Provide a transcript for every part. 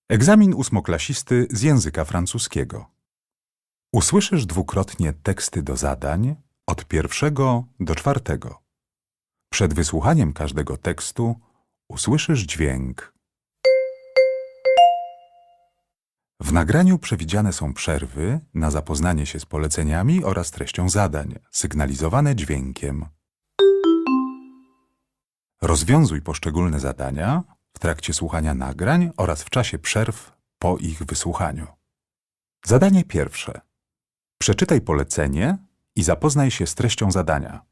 Egzamin ósmoklasisty z języka francuskiego. Usłyszysz dwukrotnie teksty do zadań od 1 do 4. Przed wysłuchaniem każdego tekstu usłyszysz dźwięk. W nagraniu przewidziane są przerwy na zapoznanie się z poleceniami oraz treścią zadań, sygnalizowane dźwiękiem. Rozwiązuj poszczególne zadania w trakcie słuchania nagrań oraz w czasie przerw po ich wysłuchaniu. Zadanie pierwsze. Przeczytaj polecenie i zapoznaj się z treścią zadania.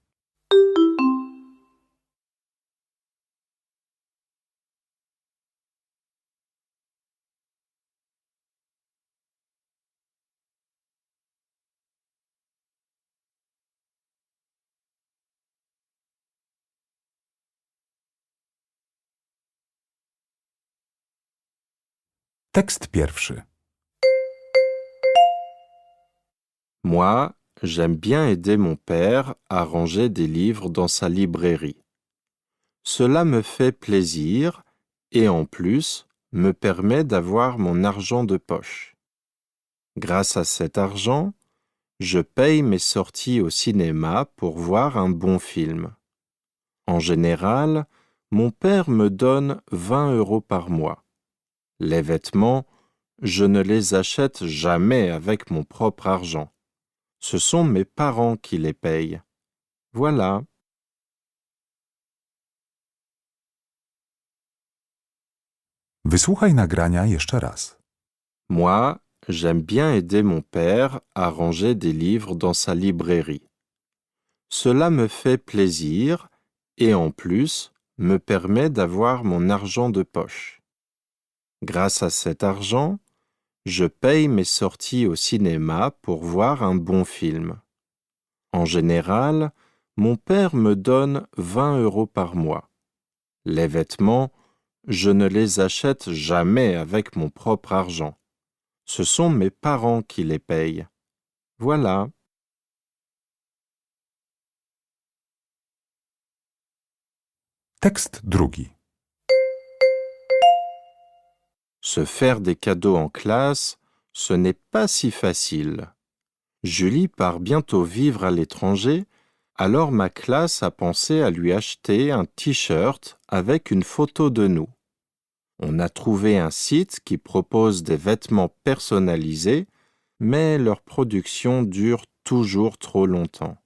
Tekst pierwszy. Moi, j'aime bien aider mon père à ranger des livres dans sa librairie. Cela me fait plaisir et en plus me permet d'avoir mon argent de poche. Grâce à cet argent, je paye mes sorties au cinéma pour voir un bon film. En général, mon père me donne 20 € par mois. Les vêtements, je ne les achète jamais avec mon propre argent. Ce sont mes parents qui les payent. Voilà. Wysłuchaj nagrania jeszcze raz. Moi, j'aime bien aider mon père à ranger des livres dans sa librairie. Cela me fait plaisir et en plus me permet d'avoir mon argent de poche. Grâce à cet argent, je paye mes sorties au cinéma pour voir un bon film. En général, mon père me donne 20 € par mois. Les vêtements, je ne les achète jamais avec mon propre argent. Ce sont mes parents qui les payent. Voilà. Tekst drugi. Se faire des cadeaux en classe, ce n'est pas si facile. Julie part bientôt vivre à l'étranger, alors ma classe a pensé à lui acheter un t-shirt avec une photo de nous. On a trouvé un site qui propose des vêtements personnalisés, mais leur production dure toujours trop longtemps.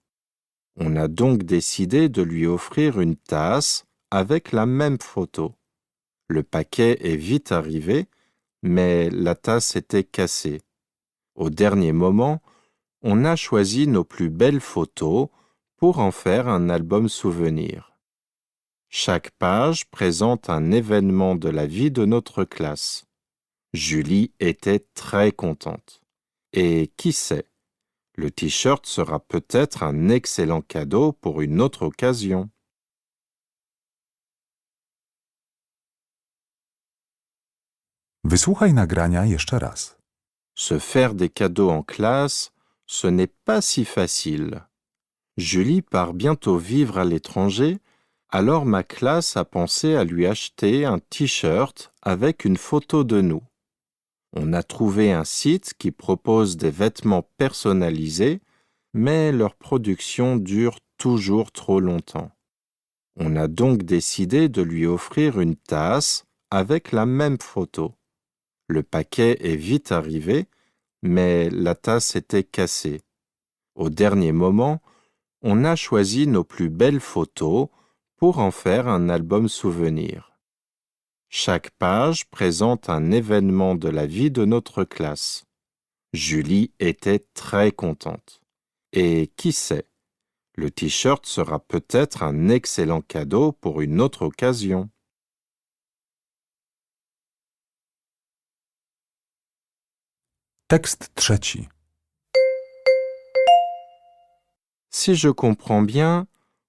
On a donc décidé de lui offrir une tasse avec la même photo. Le paquet est vite arrivé, mais la tasse était cassée. Au dernier moment, on a choisi nos plus belles photos pour en faire un album souvenir. Chaque page présente un événement de la vie de notre classe. Julie était très contente. Et qui sait, le t-shirt sera peut-être un excellent cadeau pour une autre occasion. Wysłuchaj nagrania jeszcze raz. Se faire des cadeaux en classe, ce n'est pas si facile. Julie part bientôt vivre à l'étranger, alors ma classe a pensé à lui acheter un t-shirt avec une photo de nous. On a trouvé un site qui propose des vêtements personnalisés, mais leur production dure toujours trop longtemps. On a donc décidé de lui offrir une tasse avec la même photo. Le paquet est vite arrivé, mais la tasse était cassée. Au dernier moment, on a choisi nos plus belles photos pour en faire un album souvenir. Chaque page présente un événement de la vie de notre classe. Julie était très contente. Et qui sait, le t-shirt sera peut-être un excellent cadeau pour une autre occasion. Tekst trzeci. Si je comprends bien,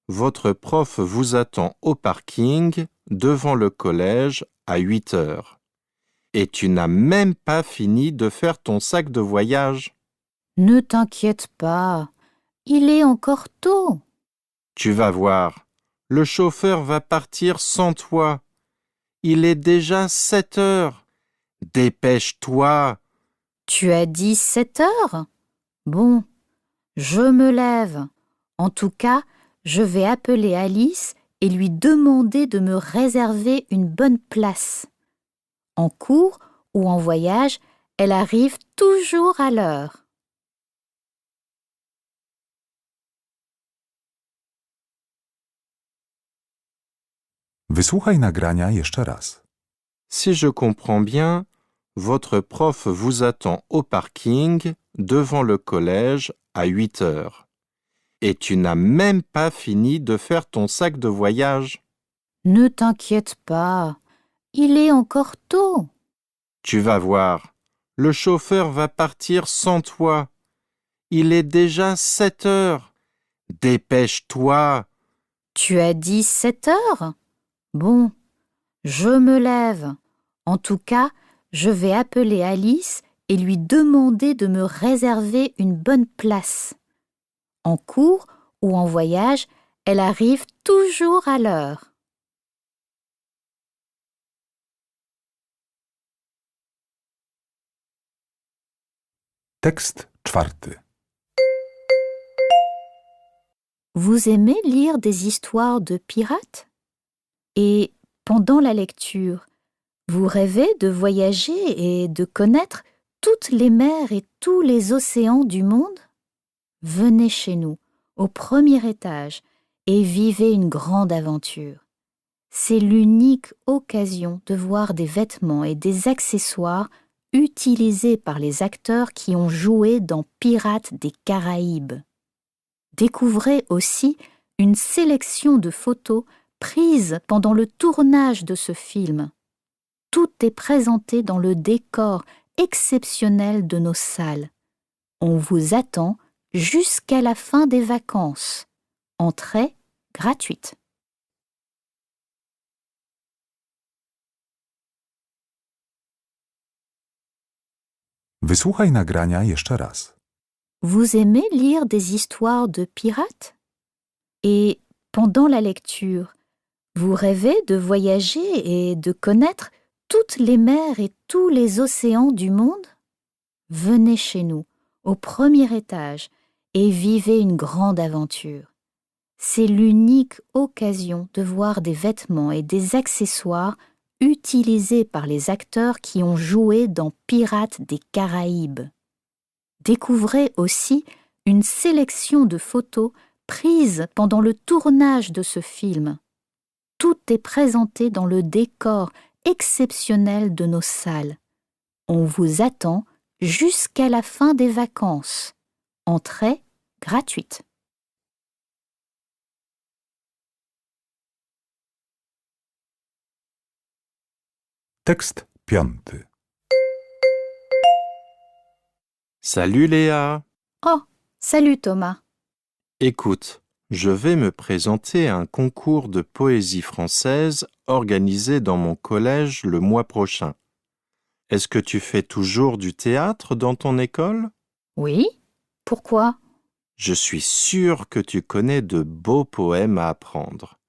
votre prof vous attend au parking devant le collège à 8 heures. Et tu n'as même pas fini de faire ton sac de voyage. Ne t'inquiète pas, il est encore tôt. Tu vas voir, le chauffeur va partir sans toi. Il est déjà 7 heures. Dépêche-toi. Tu as dit 7 heures? Bon, je me lève. En tout cas, je vais appeler Alice et lui demander de me réserver une bonne place. En cours ou en voyage, elle arrive toujours à l'heure. Wysłuchaj nagrania jeszcze raz. Si je comprends bien, votre prof vous attend au parking devant le collège à 8 heures. Et tu n'as même pas fini de faire ton sac de voyage. Ne t'inquiète pas, il est encore tôt. Tu vas voir, le chauffeur va partir sans toi. Il est déjà 7 heures. Dépêche-toi. Tu as dit 7 heures? Bon, je me lève. En tout cas, je vais appeler Alice et lui demander de me réserver une bonne place. En cours ou en voyage, elle arrive toujours à l'heure. Tekst czwarty. Vous aimez lire des histoires de pirates? Et pendant la lecture, vous rêvez de voyager et de connaître toutes les mers et tous les océans du monde? Venez chez nous, au premier étage, et vivez une grande aventure. C'est l'unique occasion de voir des vêtements et des accessoires utilisés par les acteurs qui ont joué dans Pirates des Caraïbes. Découvrez aussi une sélection de photos prises pendant le tournage de ce film. Tout est présenté dans le décor exceptionnel de nos salles. On vous attend jusqu'à la fin des vacances. Entrée gratuite. Wysłuchaj nagrania jeszcze raz. Vous aimez lire des histoires de pirates? Et pendant la lecture, vous rêvez de voyager et de connaître toutes les mers et tous les océans du monde? Venez chez nous, au premier étage, et vivez une grande aventure. C'est l'unique occasion de voir des vêtements et des accessoires utilisés par les acteurs qui ont joué dans Pirates des Caraïbes. Découvrez aussi une sélection de photos prises pendant le tournage de ce film. Tout est présenté dans le décor exceptionnel de nos salles. On vous attend jusqu'à la fin des vacances. Entrée gratuite. Tekst piąty. Salut Léa. Oh, salut Thomas. Écoute, je vais me présenter à un concours de poésie française organisé dans mon collège le mois prochain. Est-ce que tu fais toujours du théâtre dans ton école? Oui? Pourquoi? Je suis sûr que tu connais de beaux poèmes à apprendre.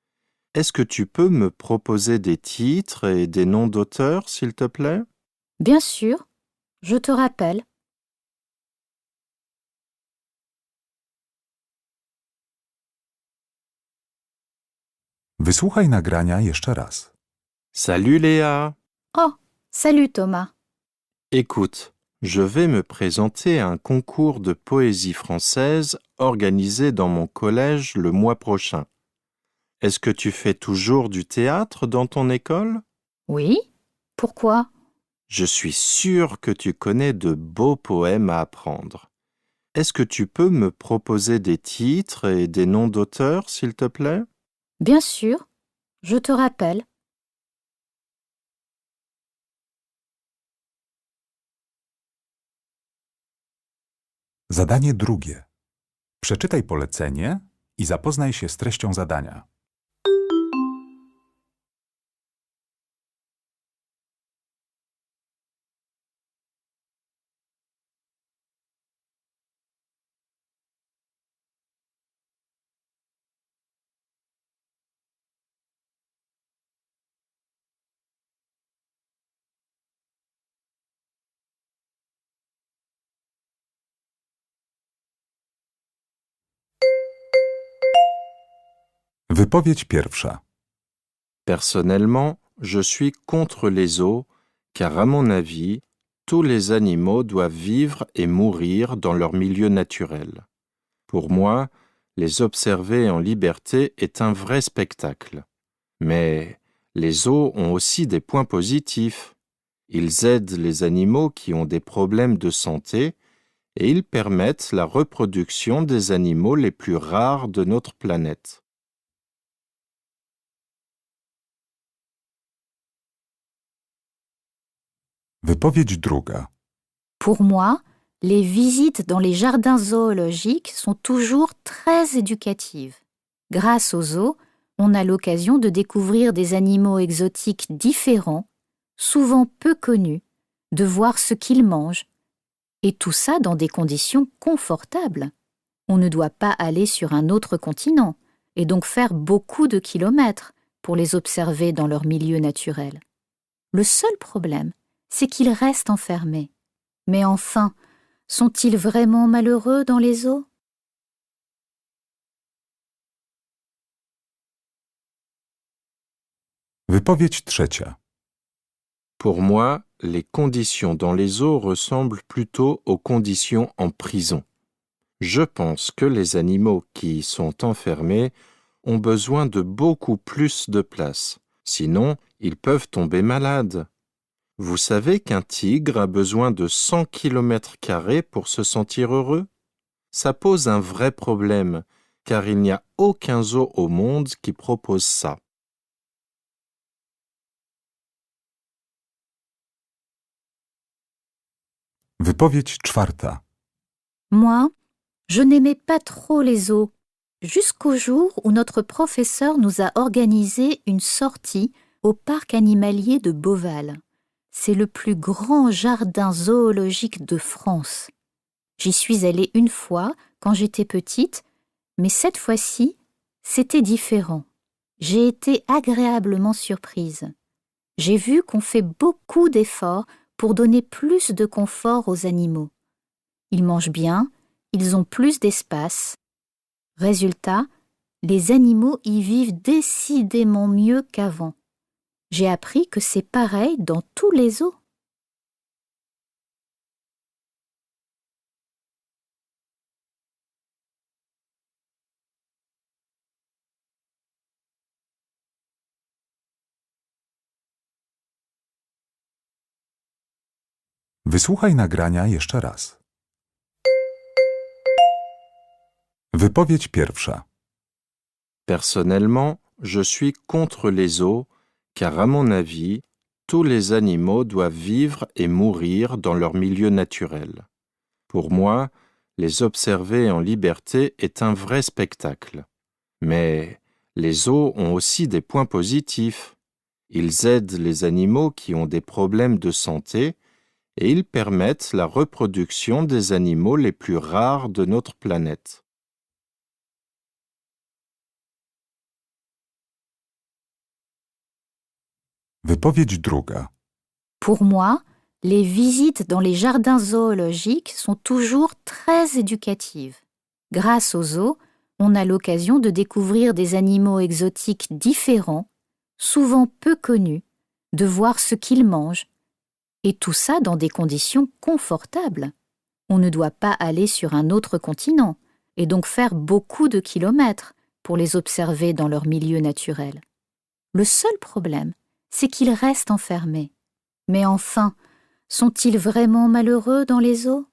Est-ce que tu peux me proposer des titres et des noms d'auteurs, s'il te plaît? Bien sûr, je te rappelle. Wysłuchaj nagrania jeszcze raz. Salut Léa. Oh, salut Thomas. Écoute, je vais me présenter à un concours de poésie française organisé dans mon collège le mois prochain. Est-ce que tu fais toujours du théâtre dans ton école? Oui? Pourquoi? Je suis sûr que tu connais de beaux poèmes à apprendre. Est-ce que tu peux me proposer des titres et des noms d'auteurs, s'il te plaît? Bien sûr, je te rappelle. Zadanie drugie. Przeczytaj polecenie i zapoznaj się z treścią zadania. Wypowiedź pierwsza. Personnellement, je suis contre les zoos, car à mon avis, tous les animaux doivent vivre et mourir dans leur milieu naturel. Pour moi, les observer en liberté est un vrai spectacle. Mais les zoos ont aussi des points positifs. Ils aident les animaux qui ont des problèmes de santé et ils permettent la reproduction des animaux les plus rares de notre planète. Wypowiedź druga. Pour moi, les visites dans les jardins zoologiques sont toujours très éducatives. Grâce aux zoos, on a l'occasion de découvrir des animaux exotiques différents, souvent peu connus, de voir ce qu'ils mangent, et tout ça dans des conditions confortables. On ne doit pas aller sur un autre continent, et donc faire beaucoup de kilomètres pour les observer dans leur milieu naturel. Le seul problème, c'est qu'ils restent enfermés. Mais enfin, sont-ils vraiment malheureux dans les zoos ? Wypowiedź trzecia. Pour moi, les conditions dans les zoos ressemblent plutôt aux conditions en prison. Je pense que les animaux qui y sont enfermés ont besoin de beaucoup plus de place. Sinon, ils peuvent tomber malades. Vous savez qu'un tigre a besoin de 100 km² pour se sentir heureux? Ça pose un vrai problème, car il n'y a aucun zoo au monde qui propose ça. Wypowiedź czwarta. Moi, je n'aimais pas trop les zoos, jusqu'au jour où notre professeur nous a organisé une sortie au parc animalier de Beauval. C'est le plus grand jardin zoologique de France. J'y suis allée une fois quand j'étais petite, mais cette fois-ci, c'était différent. J'ai été agréablement surprise. J'ai vu qu'on fait beaucoup d'efforts pour donner plus de confort aux animaux. Ils mangent bien, ils ont plus d'espace. Résultat, les animaux y vivent décidément mieux qu'avant. J'ai appris que c'est pareil dans tous les zoos. Wysłuchaj nagrania jeszcze raz. Wypowiedź pierwsza. Personnellement, je suis contre les zoos, car à mon avis, tous les animaux doivent vivre et mourir dans leur milieu naturel. Pour moi, les observer en liberté est un vrai spectacle. Mais les zoos ont aussi des points positifs. Ils aident les animaux qui ont des problèmes de santé et ils permettent la reproduction des animaux les plus rares de notre planète. Wypowiedź druga. Pour moi, les visites dans les jardins zoologiques sont toujours très éducatives. Grâce aux zoos, on a l'occasion de découvrir des animaux exotiques différents, souvent peu connus, de voir ce qu'ils mangent, et tout ça dans des conditions confortables. On ne doit pas aller sur un autre continent, et donc faire beaucoup de kilomètres pour les observer dans leur milieu naturel. Le seul problème, c'est qu'ils restent enfermés. Mais enfin, sont-ils vraiment malheureux dans les zoos ?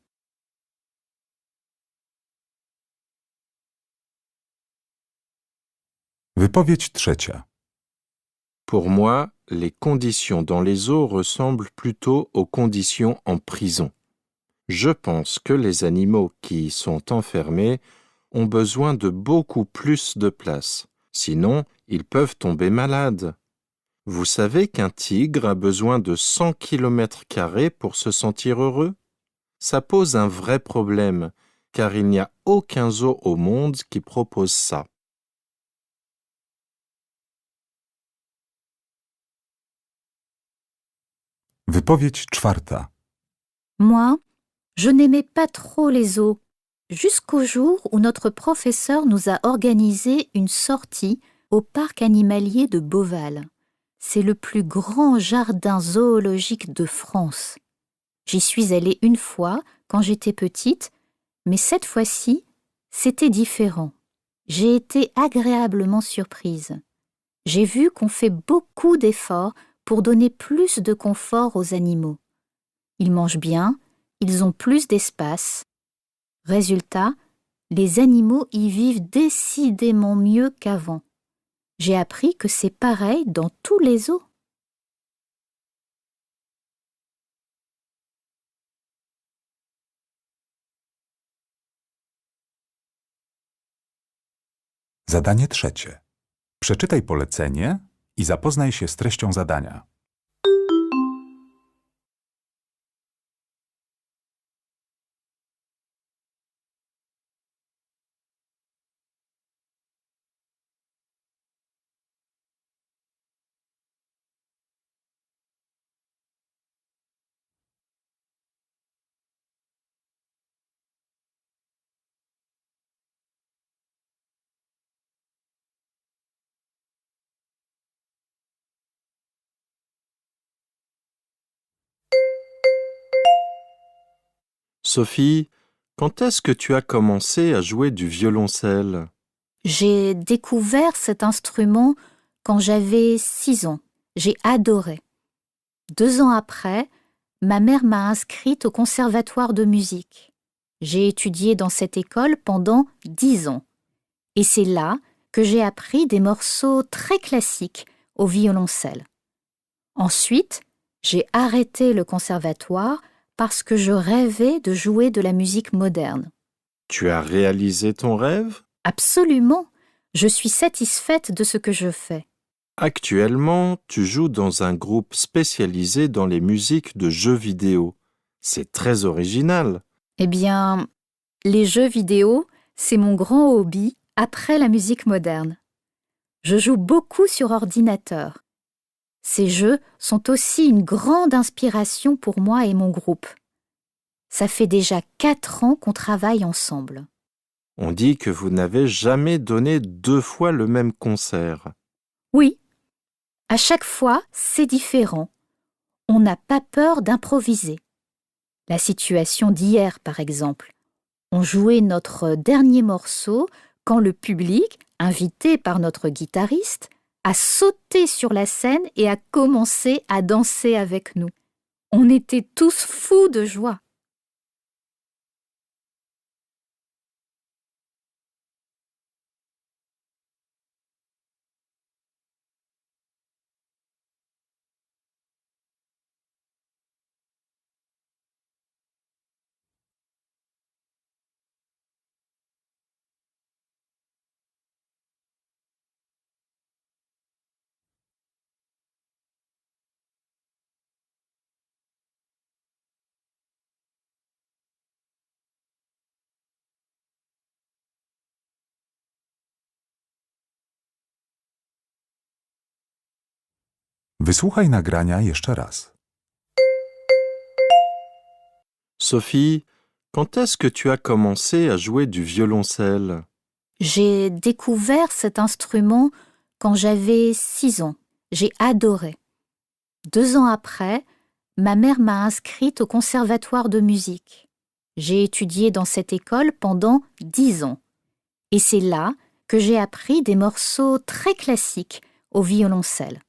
Wypowiedź trzecia. Pour moi, les conditions dans les zoos ressemblent plutôt aux conditions en prison. Je pense que les animaux qui y sont enfermés ont besoin de beaucoup plus de place. Sinon, ils peuvent tomber malades. Vous savez qu'un tigre a besoin de 100 km² pour se sentir heureux? Ça pose un vrai problème, car il n'y a aucun zoo au monde qui propose ça. Wypowiedź czwarta. Moi, je n'aimais pas trop les zoos, jusqu'au jour où notre professeur nous a organisé une sortie au parc animalier de Beauval. C'est le plus grand jardin zoologique de France. J'y suis allée une fois quand j'étais petite, mais cette fois-ci, c'était différent. J'ai été agréablement surprise. J'ai vu qu'on fait beaucoup d'efforts pour donner plus de confort aux animaux. Ils mangent bien, ils ont plus d'espace. Résultat, les animaux y vivent décidément mieux qu'avant. J'ai appris que c'est pareil dans tous les zoos. Zadanie trzecie. Przeczytaj polecenie i zapoznaj się z treścią zadania. Sophie, quand est-ce que tu as commencé à jouer du violoncelle? J'ai découvert cet instrument quand j'avais 6 ans. J'ai adoré. 2 ans après, ma mère m'a inscrite au conservatoire de musique. J'ai étudié dans cette école pendant 10 ans. Et c'est là que j'ai appris des morceaux très classiques au violoncelle. Ensuite, j'ai arrêté le conservatoire parce que je rêvais de jouer de la musique moderne. Tu as réalisé ton rêve? Absolument, je suis satisfaite de ce que je fais. Actuellement, tu joues dans un groupe spécialisé dans les musiques de jeux vidéo. C'est très original. Eh bien, les jeux vidéo, c'est mon grand hobby après la musique moderne. Je joue beaucoup sur ordinateur. Ces jeux sont aussi une grande inspiration pour moi et mon groupe. Ça fait déjà 4 ans qu'on travaille ensemble. On dit que vous n'avez jamais donné 2 fois le même concert. Oui, à chaque fois, c'est différent. On n'a pas peur d'improviser. La situation d'hier, par exemple. On jouait notre dernier morceau quand le public, invité par notre guitariste, a sauté sur la scène et a commencé à danser avec nous. On était tous fous de joie. Wysłuchaj nagrania jeszcze raz. Sophie, quand est-ce que tu as commencé à jouer du violoncelle? J'ai découvert cet instrument quand j'avais 6 ans. J'ai adoré. 2 ans après, ma mère m'a inscrite au conservatoire de musique. J'ai étudié dans cette école pendant 10 ans. Et c'est là que j'ai appris des morceaux très classiques au violoncelle.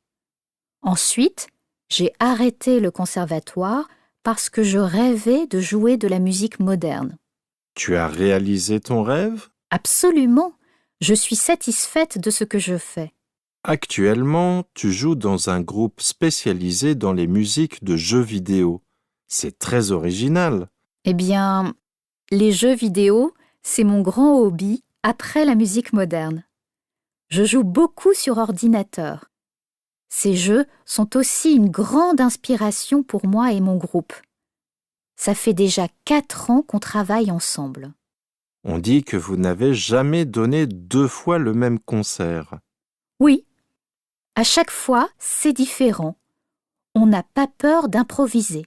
Ensuite, j'ai arrêté le conservatoire parce que je rêvais de jouer de la musique moderne. Tu as réalisé ton rêve? Absolument, je suis satisfaite de ce que je fais. Actuellement, tu joues dans un groupe spécialisé dans les musiques de jeux vidéo. C'est très original. Eh bien, les jeux vidéo, c'est mon grand hobby après la musique moderne. Je joue beaucoup sur ordinateur. Ces jeux sont aussi une grande inspiration pour moi et mon groupe. Ça fait déjà 4 ans qu'on travaille ensemble. On dit que vous n'avez jamais donné 2 fois le même concert. Oui, à chaque fois, c'est différent. On n'a pas peur d'improviser.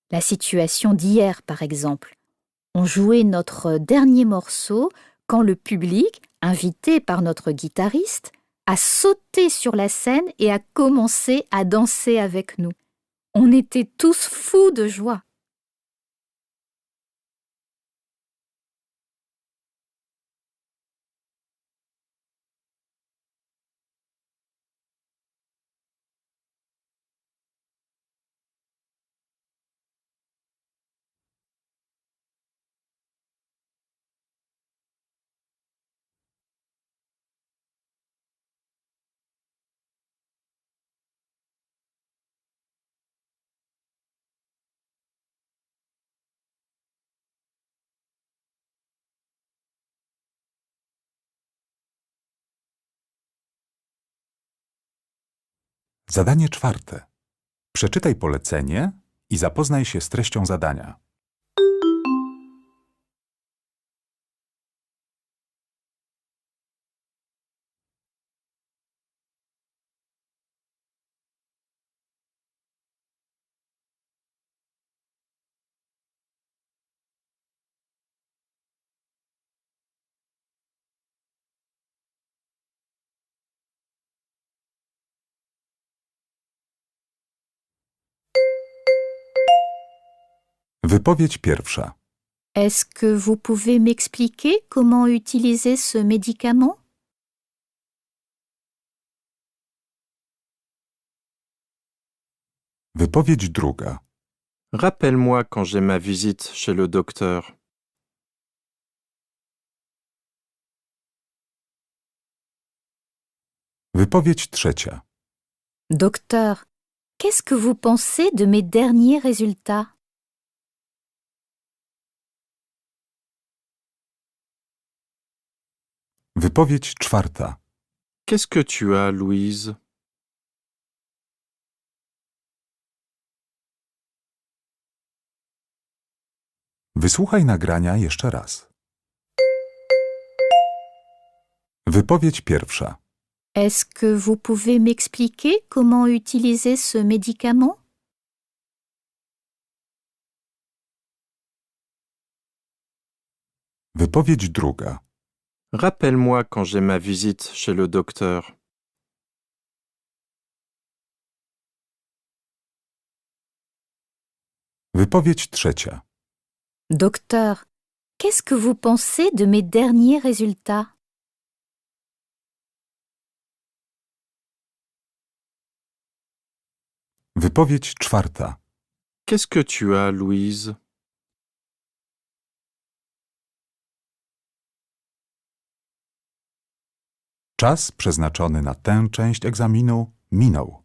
La situation d'hier, par exemple. On jouait notre dernier morceau quand le public, invité par notre guitariste, a sauté sur la scène et a commencé à danser avec nous. On était tous fous de joie. Zadanie czwarte. Przeczytaj polecenie i zapoznaj się z treścią zadania. Wypowiedź pierwsza. Est-ce que vous pouvez m'expliquer comment utiliser ce médicament? Wypowiedź druga. Rappelle-moi quand j'ai ma visite chez le docteur. Wypowiedź trzecia. Docteur, qu'est-ce que vous pensez de mes derniers résultats? Wypowiedź czwarta. Qu'est-ce que tu as, Louise? Wysłuchaj nagrania jeszcze raz. Wypowiedź pierwsza. Est-ce que vous pouvez m'expliquer comment utiliser ce médicament? Wypowiedź druga. Rappelle-moi quand j'ai ma visite chez le docteur. Wypowiedź trzecia. Docteur, qu'est-ce que vous pensez de mes derniers résultats? Wypowiedź czwarta. Qu'est-ce que tu as, Louise? Czas przeznaczony na tę część egzaminu minął.